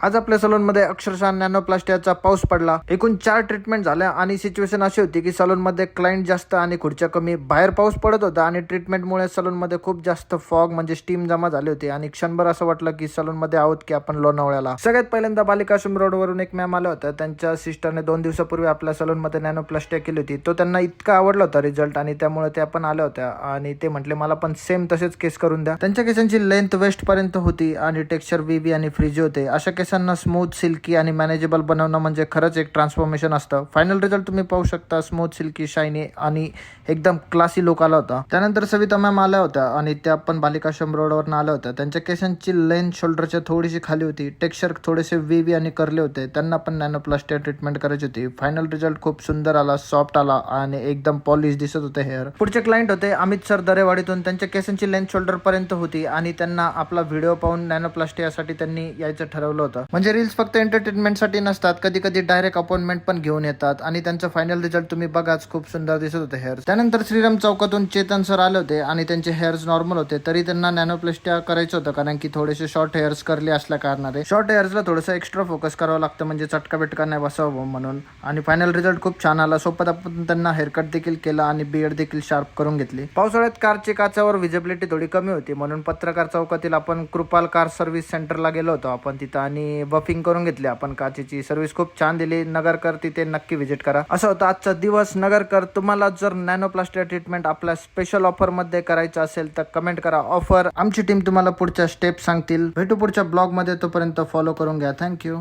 आज आपल्या सलून मध्ये अक्षरशः नॅनोप्लास्टियाचा पाऊस पडला। एकूण 4 ट्रीटमेंट झाल्या आणि सिच्युएशन अशी होती की सलून मध्ये क्लायंट जास्त आणि खुर्च्या कमी, बाहेर पाऊस पडत होता आणि ट्रीटमेंटमुळे सलून मध्ये खूप जास्त फॉग म्हणजे स्टीम जमा झाली होती आणि क्षणभर असं वाटलं की सलून मध्ये आहोत की आपण लोणावळ्याला। सगळ्यात पहिल्यांदा बालिकाश्रम रोड वरून एक मॅम आल्या होत्या। त्यांच्या सिस्टरने 2 दिवसापूर्वी आपल्या सलून मध्ये नॅनोप्लास्टिया केली होती। तो त्यांना इतका आवडला होता रिझल्ट आणि त्यामुळे त्या पण आल्या होत्या आणि ते म्हटले मला पण सेम तसेच केस करून द्या। त्यांच्या केसांची लेंथ वेस्ट पर्यंत होती आणि टेक्स्चर वेव्ही आणि फ्रिजी होते। अशा केसांना स्मूथ, सिल्की आणि मॅनेजेबल बनवणं म्हणजे खरंच एक ट्रान्सफॉर्मेशन असतं। फायनल रिझल्ट तुम्ही पाहू शकता, स्मूथ, सिल्की, शायनी आणि एकदम क्लासी लुक आला होता। त्यानंतर सविता मॅम आल्या होत्या आणि त्या पण बालिकाश्रम रोडवरून आल्या होत्या। त्यांच्या केसांची लेंथ शोल्डरच्या थोडीशी खाली होती, टेक्स्चर थोडेसे वेव्ही आणि कर्ली होते। त्यांना पण नॅनोप्लास्टिया ट्रीटमेंट करायची होती। फायनल रिझल्ट खूप सुंदर आला, सॉफ्ट आला आणि एकदम पॉलिश दिसत होते हेअर। पुढचे क्लायंट होते अमित सर दरेवाडीतून। त्यांच्या केसांची लेंथ शोल्डर पर्यंत होती आणि त्यांना आपला व्हिडिओ पाहून नॅनोप्लास्टियासाठी त्यांनी यायचं ठरवलं होतं। म्हणजे रील्स फक्त एंटरटेनमेंटसाठी नसतात, कधी कधी डायरेक्ट अपॉइंटमेंट पण घेऊन येतात आणि त्यांचं फायनल रिझल्ट तुम्ही बघाच, खूप सुंदर दिसत होते हेअर। त्यानंतर श्रीराम चौकातून चेतन सर आले होते आणि त्यांचे हेअर्स नॉर्मल होते, तरी त्यांना नॅनोप्लास्टिया करायचं होतं कारण की थोडेसे शॉर्ट हेअर्स करले असल्या कारणाने शॉर्ट हेअर्सला थोडंसं एक्स्ट्रा फोकस करावं लागतं, म्हणजे चटका बिटका नाही बसावं म्हणून। आणि फायनल रिझल्ट खूप छान आला। सोबत आपण त्यांना हेअरकट देखील केला आणि बियर्ड देखील शार्प करून घेतली। पावसाळ्यात कारची काचावर व्हिजिबिलिटी थोडी कमी होती, म्हणून पत्रकार चौकातील आपण कृपाल कार सर्व्हिस सेंटरला गेलो होतो आपण तिथं आणि बफिंग करून घेतली आपण काचेची। सर्व्हिस खूप छान दिली। नगरकर तिथे नक्की व्हिजिट करा। असं होतं आजचा दिवस। नगरकर, तुम्हाला जर नॅनोप्लास्टिया ट्रीटमेंट आपल्या स्पेशल ऑफर मध्ये करायचं असेल तर कमेंट करा ऑफर। आमची टीम तुम्हाला पुढच्या स्टेप सांगतील। भेटू पुढच्या ब्लॉग मध्ये, तोपर्यंत फॉलो करून घ्या। थँक्यू।